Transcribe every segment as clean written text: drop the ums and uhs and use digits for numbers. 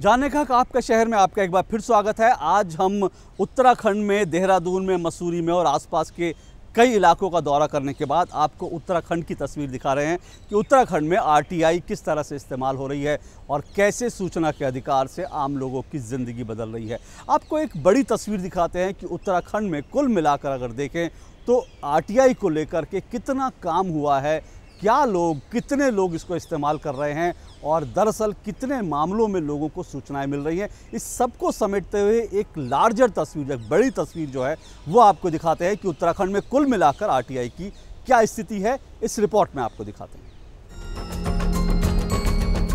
जानने का हक आपका शहर में आपका एक बार फिर स्वागत है। आज हम उत्तराखंड में, देहरादून में, मसूरी में और आसपास के कई इलाकों का दौरा करने के बाद आपको उत्तराखंड की तस्वीर दिखा रहे हैं कि उत्तराखंड में आरटीआई किस तरह से इस्तेमाल हो रही है और कैसे सूचना के अधिकार से आम लोगों की ज़िंदगी बदल रही है। आपको एक बड़ी तस्वीर दिखाते हैं कि उत्तराखंड में कुल मिलाकर अगर देखें तो आरटीआई को लेकर के कितना काम हुआ है, कितने लोग इसको इस्तेमाल कर रहे हैं और दरअसल कितने मामलों में लोगों को सूचनाएं मिल रही हैं। इस सबको समेटते हुए एक लार्जर तस्वीर, एक बड़ी तस्वीर जो है वो आपको दिखाते हैं कि उत्तराखंड में कुल मिलाकर आरटीआई की क्या स्थिति है। इस रिपोर्ट में आपको दिखाते हैं।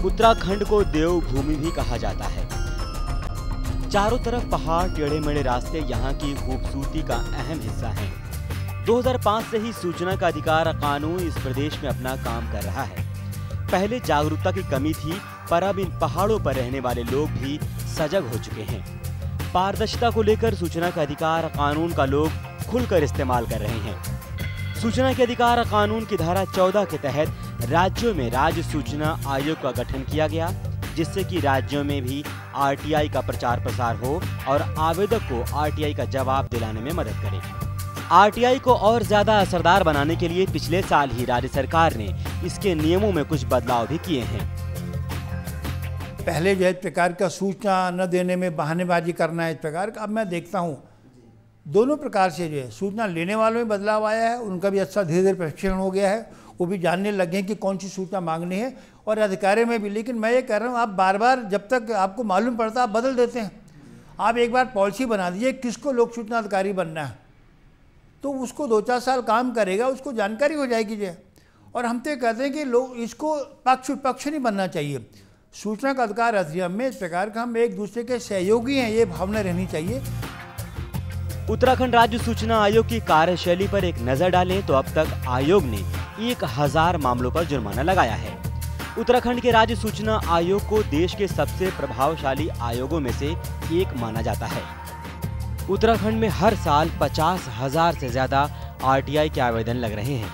उत्तराखंड को देवभूमि भी कहा जाता है। चारों तरफ पहाड़, टेढ़े मेढ़े रास्ते यहाँ की खूबसूरती का अहम हिस्सा हैं। 2005 से ही सूचना का अधिकार कानून इस प्रदेश में अपना काम कर रहा है। पहले जागरूकता की कमी थी, पर अब इन पहाड़ों पर रहने वाले लोग भी सजग हो चुके हैं। पारदर्शिता को लेकर सूचना का अधिकार कानून का लोग खुलकर इस्तेमाल कर रहे हैं। सूचना के अधिकार कानून की धारा 14 के तहत राज्यों में राज्य सूचना आयोग का गठन किया गया, जिससे कि राज्यों में भी आरटीआई का प्रचार प्रसार हो और आवेदक को आरटीआई का जवाब दिलाने में मदद करे। आरटीआई को और ज्यादा असरदार बनाने के लिए पिछले साल ही राज्य सरकार ने इसके नियमों में कुछ बदलाव भी किए हैं। पहले जो है इस प्रकार का सूचना न देने में बहानेबाजी करना है इस प्रकार का, अब मैं देखता हूँ दोनों प्रकार से जो है सूचना लेने वालों में बदलाव आया है। उनका भी अच्छा धीरे धीरे प्रशिक्षण हो गया है, वो भी जानने लगे हैं कि कौन सी सूचना मांगनी है, और अधिकारियों में भी। लेकिन मैं ये कह रहा हूँ, आप बार बार जब तक आपको मालूम पड़ता है आप बदल देते हैं। आप एक बार पॉलिसी बना दीजिए किसको लोक सूचना अधिकारी बनना है, तो उसको 2-4 साल काम करेगा, उसको जानकारी हो जाएगी जो। और हम तो कहते हैं कि लोग इसको पक्ष नहीं बनना चाहिए। सूचना का अधिकार अधिनियम में इस प्रकार का हम एक दूसरे के सहयोगी हैं, ये भावना रहनी चाहिए। उत्तराखंड राज्य सूचना आयोग की कार्यशैली पर एक नजर डालें तो अब तक आयोग ने 1000 मामलों पर जुर्माना लगाया है। उत्तराखंड के राज्य सूचना आयोग को देश के सबसे प्रभावशाली आयोगों में से एक माना जाता है। उत्तराखंड में हर साल 50,000 से ज्यादा आरटीआई के आवेदन लग रहे हैं।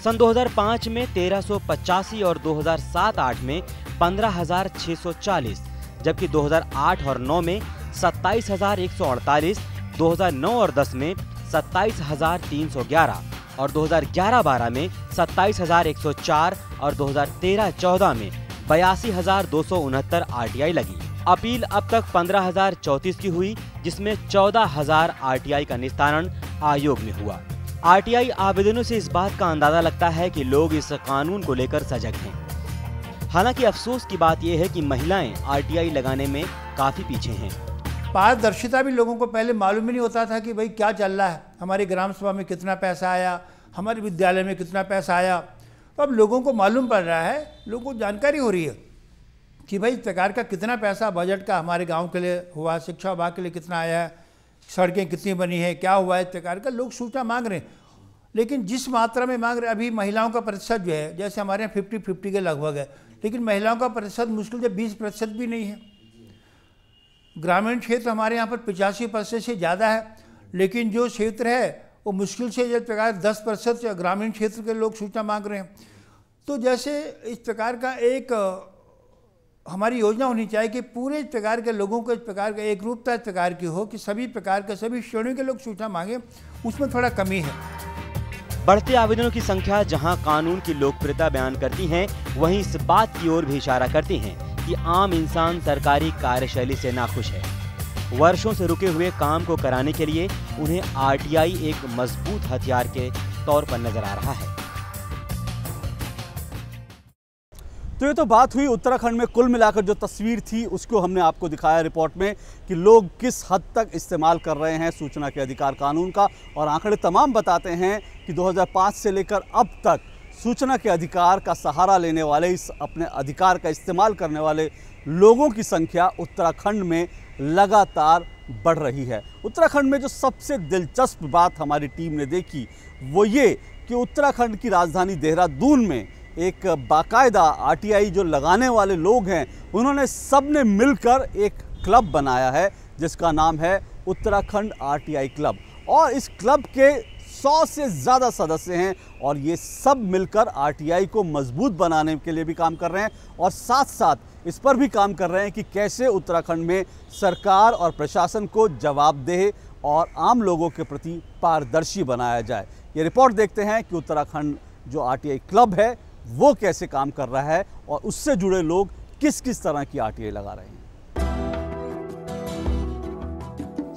सन 2005 में 1385 और 2007-8 में 15,640, जबकि 2008 और 9 में 27,148, 2009 और 10 में 27,311 और 2011-12 में 27,104 और 2013-14 में 82,269 आरटीआई लगी। अपील अब तक 15,034 की हुई, जिसमें 14,000 आरटीआई का निस्तारण आयोग में हुआ। आरटीआई आवेदनों से इस बात का अंदाजा लगता है कि लोग इस कानून को लेकर सजग हैं। हालांकि अफसोस की बात यह है कि महिलाएं आरटीआई लगाने में काफी पीछे हैं। पारदर्शिता भी लोगों को पहले मालूम ही नहीं होता था कि भाई क्या चल रहा है, हमारी ग्राम सभा में कितना पैसा आया, हमारे विद्यालय में कितना पैसा आया। तो अब लोगों को मालूम पड़ रहा है, लोगों को जानकारी हो रही है कि भाई इस प्रकार का कितना पैसा बजट का हमारे गांव के लिए हुआ, शिक्षा विभाग के लिए कितना आया है, सड़कें कितनी बनी है, क्या हुआ है, इस प्रकार का लोग सूचना मांग रहे हैं। लेकिन जिस मात्रा में मांग रहे, अभी महिलाओं का प्रतिशत जो है, जैसे हमारे यहाँ 50-50 के लगभग है, लेकिन महिलाओं का प्रतिशत मुश्किल से 20% भी नहीं है। ग्रामीण क्षेत्र हमारे यहाँ पर 85% से ज़्यादा है, लेकिन जो क्षेत्र है वो मुश्किल से इस प्रकार 10% ग्रामीण क्षेत्र के लोग सूचना मांग रहे हैं। तो जैसे इस प्रकार का एक हमारी योजना होनी चाहिए कि पूरे इस प्रकार के लोगों को इस प्रकार का एक रूपता इस प्रकार की हो कि सभी प्रकार के सभी श्रेणियों के लोग सूचना मांगे, उसमें थोड़ा कमी है। बढ़ते आवेदनों की संख्या जहां कानून की लोकप्रियता बयान करती है, वहीं इस बात की ओर भी इशारा करती हैं कि आम इंसान सरकारी कार्यशैली से नाखुश है। वर्षों से रुके हुए काम को कराने के लिए उन्हें आरटीआई एक मजबूत हथियार के तौर पर नजर आ रहा है। तो ये तो बात हुई उत्तराखंड में कुल मिलाकर जो तस्वीर थी उसको हमने आपको दिखाया रिपोर्ट में कि लोग किस हद तक इस्तेमाल कर रहे हैं सूचना के अधिकार कानून का। और आंकड़े तमाम बताते हैं कि 2005 से लेकर अब तक सूचना के अधिकार का सहारा लेने वाले, इस अपने अधिकार का इस्तेमाल करने वाले लोगों की संख्या उत्तराखंड में लगातार बढ़ रही है। उत्तराखंड में जो सबसे दिलचस्प बात हमारी टीम ने देखी वो ये कि उत्तराखंड की राजधानी देहरादून में एक बाकायदा आरटीआई जो लगाने वाले लोग हैं, उन्होंने सब ने मिलकर एक क्लब बनाया है जिसका नाम है उत्तराखंड आरटीआई क्लब। और इस क्लब के 100 से ज़्यादा सदस्य हैं और ये सब मिलकर आरटीआई को मजबूत बनाने के लिए भी काम कर रहे हैं और साथ साथ इस पर भी काम कर रहे हैं कि कैसे उत्तराखंड में सरकार और प्रशासन को जवाबदेह और आम लोगों के प्रति पारदर्शी बनाया जाए। ये रिपोर्ट देखते हैं कि उत्तराखंड जो आरटीआई क्लब है वो कैसे काम कर रहा है और उससे जुड़े लोग किस किस तरह की आरटीआई लगा रहे हैं।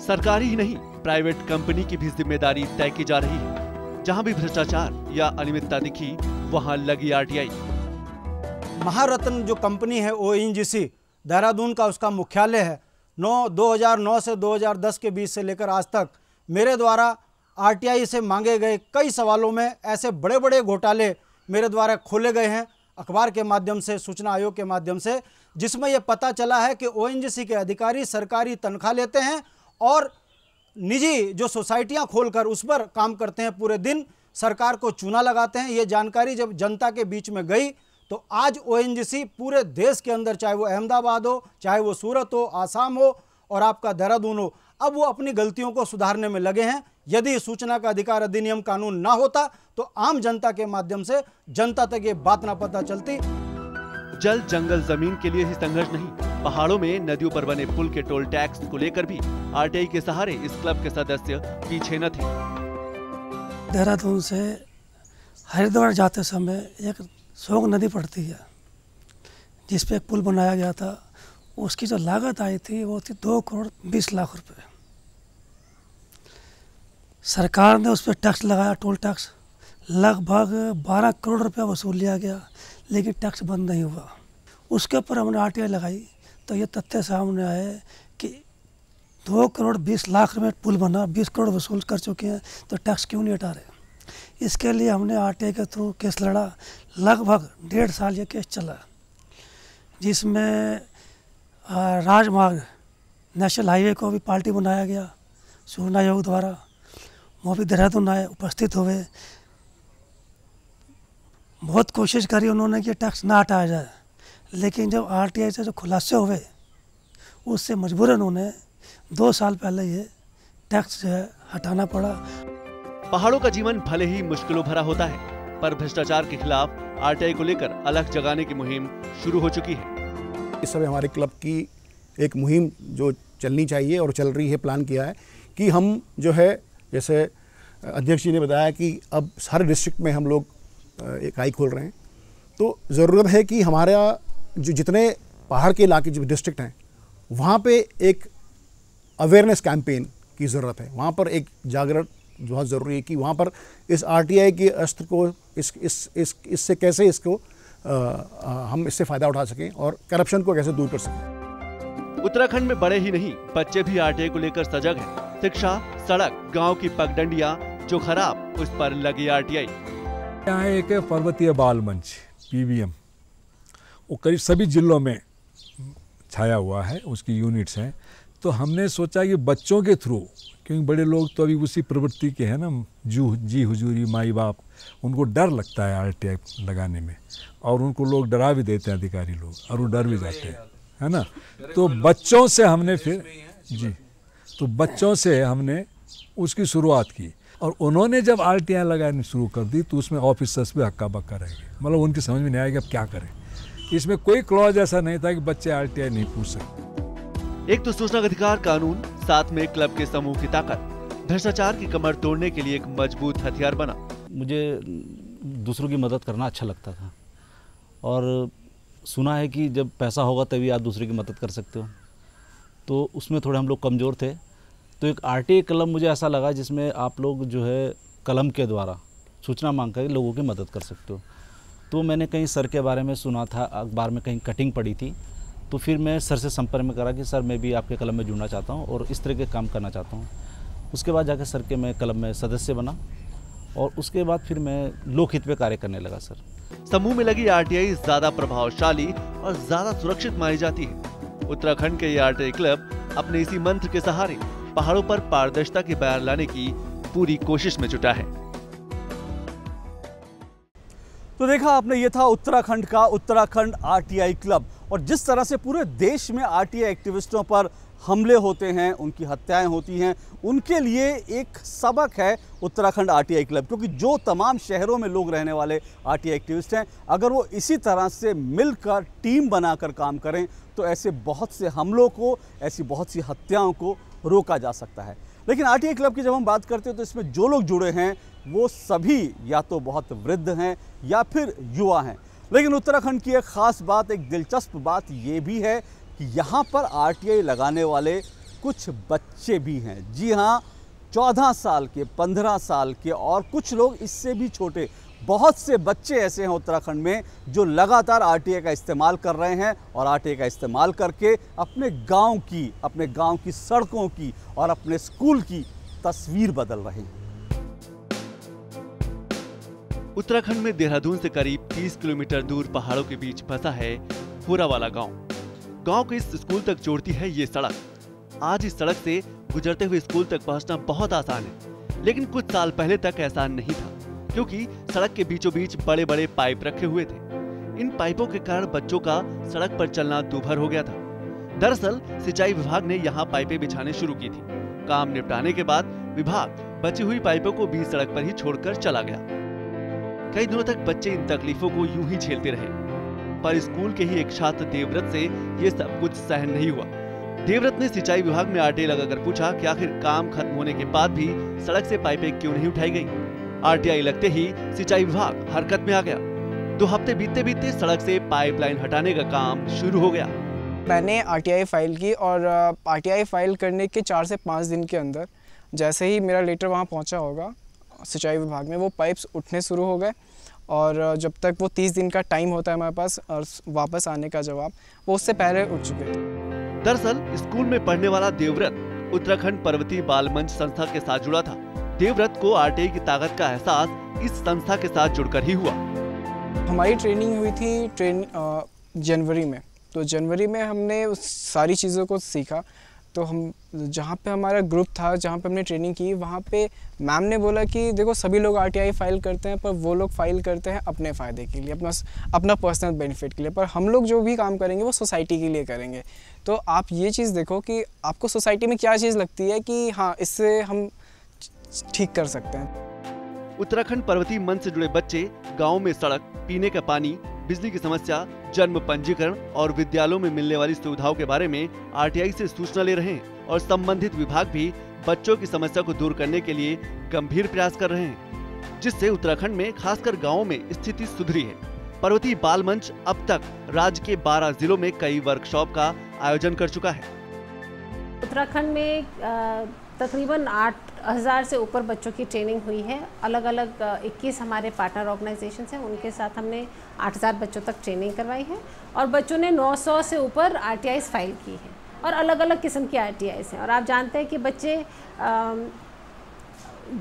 सरकारी ही नहीं, प्राइवेट कंपनी की भी जिम्मेदारी तय की जा रही है। जहां भी भ्रष्टाचार या अनियमितता दिखी, वहां लगी आरटीआई। महारत्न जो कंपनी है ONGC देहरादून का उसका मुख्यालय है। 2009 से 2010 के बीच से लेकर आज तक मेरे द्वारा आरटीआई से मांगे गए कई सवालों में ऐसे बड़े बड़े घोटाले मेरे द्वारा खोले गए हैं अखबार के माध्यम से, सूचना आयोग के माध्यम से, जिसमें यह पता चला है कि ONGC के अधिकारी सरकारी तनख्वाह लेते हैं और निजी जो सोसाइटियां खोलकर उस पर काम करते हैं, पूरे दिन सरकार को चूना लगाते हैं। ये जानकारी जब जनता के बीच में गई तो आज ONGC पूरे देश के अंदर, चाहे वो अहमदाबाद हो, चाहे वो सूरत हो, आसाम हो और आपका देहरादून हो, अब वो अपनी गलतियों को सुधारने में लगे हैं। यदि सूचना का अधिकार अधिनियम कानून ना होता तो आम जनता के माध्यम से जनता तक ये बात ना पता चलती। जल जंगल जमीन के लिए ही संघर्ष नहीं, पहाड़ों में नदियों पर बने पुल के टोल टैक्स को लेकर भी आरटीआई के सहारे इस क्लब के सदस्य पीछे न थे। देहरादून से हरिद्वार जाते समय एक सोंग नदी पड़ती है जिस पे एक पुल बनाया गया था। उसकी जो लागत आई थी वो थी 2 करोड़ 20 लाख रुपए। सरकार ने उस पर टैक्स लगाया, टोल टैक्स लगभग 12 करोड़ रुपया वसूल लिया गया, लेकिन टैक्स बंद नहीं हुआ। उसके ऊपर हमने आरटीआई लगाई तो ये तथ्य सामने आए कि 2 करोड़ 20 लाख रुपये पुल बना, 20 करोड़ वसूल कर चुके हैं, तो टैक्स क्यों नहीं हटा रहे। इसके लिए हमने आरटीआई के थ्रू केस लड़ा। लगभग 1.5 साल ये केस चला, जिसमें राजमार्ग नेशनल हाईवे को भी पार्टी बनाया गया सूचना आयोग द्वारा। वो भी देहरादून आए, उपस्थित हुए, बहुत कोशिश करी उन्होंने कि टैक्स ना हटाया जाए, लेकिन जब आरटीआई से जो खुलासे हुए उससे मजबूरन उन्हें 2 साल पहले ये टैक्स जो है हटाना पड़ा। पहाड़ों का जीवन भले ही मुश्किलों भरा होता है, पर भ्रष्टाचार के खिलाफ आरटीआई को लेकर अलख जगाने की मुहिम शुरू हो चुकी है। इस समय हमारे क्लब की एक मुहिम जो चलनी चाहिए और चल रही है, प्लान किया है कि हम जो है, जैसे अध्यक्ष जी ने बताया कि अब हर डिस्ट्रिक्ट में हम लोग इकाई खोल रहे हैं, तो ज़रूरत है कि हमारा जो जितने पहाड़ के इलाके जो डिस्ट्रिक्ट हैं वहाँ पे एक अवेयरनेस कैंपेन की ज़रूरत है। वहाँ पर एक जागरण बहुत ज़रूरी है कि वहाँ पर इस आरटीआई के अस्त्र को इससे कैसे इसको हम इससे फ़ायदा उठा सकें और करप्शन को कैसे दूर कर सकें। उत्तराखंड में बड़े ही नहीं, बच्चे भी आरटीआई को लेकर सजग हैं। शिक्षा, सड़क, गांव की पगडंडियां जो खराब, उस पर लगी आरटीआई। यहाँ एक पर्वतीय बाल मंच PBM, वो करीब सभी जिलों में छाया हुआ है, उसकी यूनिट्स हैं। तो हमने सोचा कि बच्चों के थ्रू, क्योंकि बड़े लोग तो अभी उसी प्रवृत्ति के हैं ना, जी हुजूरी, माई बाप, उनको डर लगता है आरटीआई लगाने में और उनको लोग डरा भी देते हैं अधिकारी लोग, और वो डर भी जाते हैं, है ना। तो बच्चों से हमने फिर तो बच्चों से हमने उसकी शुरुआत की और उन्होंने जब आरटीआई लगानी शुरू कर दी तो उसमें ऑफिसर्स भी हक्का बक्का रह गए। मतलब उनकी समझ में नहीं आया कि अब क्या करें। इसमें कोई क्लॉज ऐसा नहीं था कि बच्चे आरटीआई नहीं पूछ सकते। एक तो सूचना अधिकार कानून, साथ में क्लब के समूह की ताकत भ्रष्टाचार की कमर तोड़ने के लिए एक मजबूत हथियार बना। मुझे दूसरों की मदद करना अच्छा लगता था और सुना है कि जब पैसा होगा तभी आप दूसरे की मदद कर सकते हो, तो उसमें थोड़े हम लोग कमज़ोर थे। तो एक आरटीआई क्लब मुझे ऐसा लगा जिसमें आप लोग जो है कलम के द्वारा सूचना मांग कर लोगों की मदद कर सकते हो। तो मैंने कहीं सर के बारे में सुना था, अखबार में कहीं कटिंग पड़ी थी, तो फिर मैं सर से संपर्क में करा कि सर मैं भी आपके क्लब में जुड़ना चाहता हूँ और इस तरह के काम करना चाहता हूँ। उसके बाद जाकर सर के मैं क्लब में सदस्य बना और उसके बाद फिर मैं लोकहित पे कार्य करने लगा। सर, समूह में लगी आरटीआई ज्यादा प्रभावशाली और ज्यादा सुरक्षित मानी जाती है। उत्तराखंड के ये आरटीआई क्लब अपने इसी मंत्र के सहारे पहाड़ों पर पारदर्शिता की बयार लाने की पूरी कोशिश में जुटा है। तो देखा आपने, ये था उत्तराखंड का उत्तराखंड आरटीआई क्लब और जिस तरह से पूरे देश में आरटीआई एक्टिविस्टों पर हमले होते हैं, उनकी हत्याएं होती हैं, उनके लिए एक सबक है उत्तराखंड आरटीआई क्लब। क्योंकि जो तमाम शहरों में लोग रहने वाले आरटीआई एक्टिविस्ट हैं, अगर वो इसी तरह से मिलकर टीम बनाकर काम करें तो ऐसे बहुत से हमलों को, ऐसी बहुत सी हत्याओं को रोका जा सकता है। लेकिन आरटीआई क्लब की जब हम बात करते हैं तो इसमें जो लोग जुड़े हैं वो सभी या तो बहुत वृद्ध हैं या फिर युवा हैं। लेकिन उत्तराखंड की एक ख़ास बात, एक दिलचस्प बात ये भी है कि यहाँ पर आरटीआई लगाने वाले कुछ बच्चे भी हैं। जी हाँ, 14 साल के, 15 साल के और कुछ लोग इससे भी छोटे। बहुत से बच्चे ऐसे हैं उत्तराखंड में जो लगातार आरटीआई का इस्तेमाल कर रहे हैं और आरटीआई का इस्तेमाल करके अपने गांव की सड़कों की और अपने स्कूल की तस्वीर बदल रहे हैं। उत्तराखंड में देहरादून से करीब 30 किलोमीटर दूर पहाड़ों के बीच बसा है होरावाला गांव। गांव को इस स्कूल तक जोड़ती है ये सड़क। आज इस सड़क से गुजरते हुए स्कूल तक पहुंचना बहुत आसान है, लेकिन कुछ साल पहले तक ऐसा नहीं था, क्योंकि सड़क के बीचों बीच बड़े बड़े पाइप रखे हुए थे। इन पाइपों के कारण बच्चों का सड़क पर चलना दूभर हो गया था। दरअसल सिंचाई विभाग ने यहाँ पाइपें बिछाने शुरू की थी। काम निपटाने के बाद विभाग बची हुई पाइपों को बीच सड़क पर ही छोड़कर चला गया। कई दिनों तक बच्चे इन तकलीफों को यूं ही झेलते रहे, पर स्कूल के ही एक छात्र देवव्रत से ये सब कुछ सहन नहीं हुआ। देवव्रत ने सिंचाई विभाग में आरटीआई लगाकर पूछा कि आखिर काम खत्म होने के बाद भी सड़क से पाइपें क्यों नहीं उठाई गई। आरटीआई लगते ही सिंचाई विभाग हरकत में आ गया। 2 हफ्ते बीतते बीतते सड़क से पाइपलाइन हटाने का काम शुरू हो गया। मैंने आरटीआई फाइल की और आरटीआई फाइल करने के 4 से 5 दिन के अंदर जैसे ही मेरा लेटर वहाँ पहुँचा होगा सिंचाई विभाग में, वो पाइप्स उठने शुरू हो गए। और जब तक वो 30 दिन का टाइम होता है हमारे पास और वापस आने का जवाब, वो उससे पहले उठ चुके थे। दरअसल स्कूल में पढ़ने वाला देवव्रत उत्तराखंड पर्वतीय बाल मंच संस्था के साथ जुड़ा था। देवव्रत को आरटीआई की ताकत का एहसास इस संस्था के साथ जुड़कर ही हुआ। हमारी ट्रेनिंग हुई थी जनवरी में, तो जनवरी में हमने उस सारी चीज़ों को सीखा। तो हम जहाँ पे हमारा ग्रुप था, जहाँ पे हमने ट्रेनिंग की, वहाँ पे मैम ने बोला कि देखो सभी लोग आरटीआई फाइल करते हैं, पर वो लोग फाइल करते हैं अपने फ़ायदे के लिए, अपना पर्सनल बेनिफिट के लिए, पर हम लोग जो भी काम करेंगे वो सोसाइटी के लिए करेंगे। तो आप ये चीज़ देखो कि आपको सोसाइटी में क्या चीज़ लगती है कि हाँ इससे हम ठीक कर सकते हैं। उत्तराखंड पर्वतीय मंच से जुड़े बच्चे गाँव में सड़क, पीने का पानी, बिजली की समस्या, जन्म पंजीकरण और विद्यालयों में मिलने वाली सुविधाओं के बारे में आरटीआई से सूचना ले रहे हैं और संबंधित विभाग भी बच्चों की समस्या को दूर करने के लिए गंभीर प्रयास कर रहे हैं, जिससे उत्तराखंड में खासकर गाँवों में स्थिति सुधरी है। पर्वतीय बाल मंच अब तक राज्य के 12 जिलों में कई वर्कशॉप का आयोजन कर चुका है। उत्तराखंड में तकरीबन 8000 से ऊपर बच्चों की ट्रेनिंग हुई है। अलग अलग 21 हमारे पार्टनर ऑर्गेनाइजेशंस हैं, उनके साथ हमने 8000 बच्चों तक ट्रेनिंग करवाई है और बच्चों ने 900 से ऊपर आरटीआईज फाइल की है और अलग अलग किस्म की आरटीआईज हैं। और आप जानते हैं कि बच्चे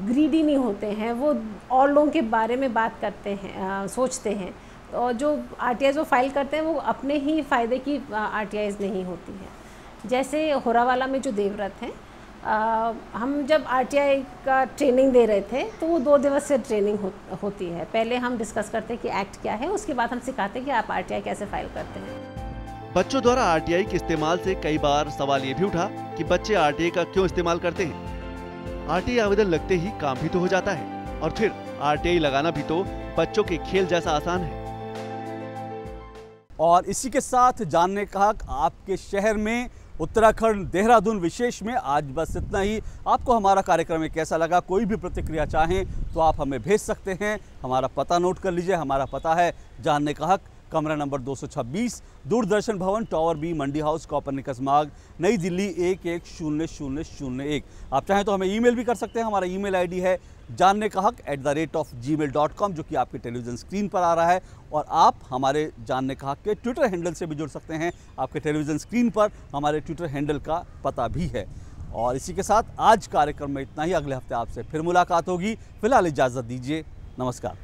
ग्रीडी नहीं होते हैं, वो और लोगों के बारे में बात करते हैं, सोचते हैं। और जो आरटीआईज वो फाइल करते हैं वो अपने ही फ़ायदे की आरटीआईज नहीं होती है। जैसे होरावाला में जो देवव्रत हैं, हम जब आरटीआई का ट्रेनिंग दे रहे थे तो वो 2 दिवसीय ट्रेनिंग होती है। पहले हम डिस्कस करते हैं कि एक्ट क्या है, उसके बाद हम सिखाते हैं कि आप आरटीआई कैसे फाइल करते हैं। बच्चों द्वारा आरटीआई के इस्तेमाल से कई बार सवाल ये भी उठा कि बच्चे आरटीआई का क्यों इस्तेमाल करते हैं। आरटीआई आवेदन लगते ही काम भी तो हो जाता है और फिर आरटीआई लगाना भी तो बच्चों के खेल जैसा आसान है। और इसी के साथ जानने का हक आपके शहर में, उत्तराखंड देहरादून विशेष में आज बस इतना ही। आपको हमारा कार्यक्रम कैसा लगा, कोई भी प्रतिक्रिया चाहें तो आप हमें भेज सकते हैं। हमारा पता नोट कर लीजिए। हमारा पता है जानने का हक, कमरा नंबर 226, दूरदर्शन भवन, टावर बी, मंडी हाउस, कोपरनिकस मार्ग, नई दिल्ली 110001। आप चाहें तो हमें ईमेल भी कर सकते हैं। हमारा ईमेल आईडी है jannekahak@gmail.com, जो कि आपके टेलीविज़न स्क्रीन पर आ रहा है। और आप हमारे जानने का हक के ट्विटर हैंडल से भी जुड़ सकते हैं। आपके टेलीविज़न स्क्रीन पर हमारे ट्विटर हैंडल का पता भी है। और इसी के साथ आज कार्यक्रम में इतना ही। अगले हफ्ते आपसे फिर मुलाकात होगी। फिलहाल इजाज़त दीजिए। नमस्कार।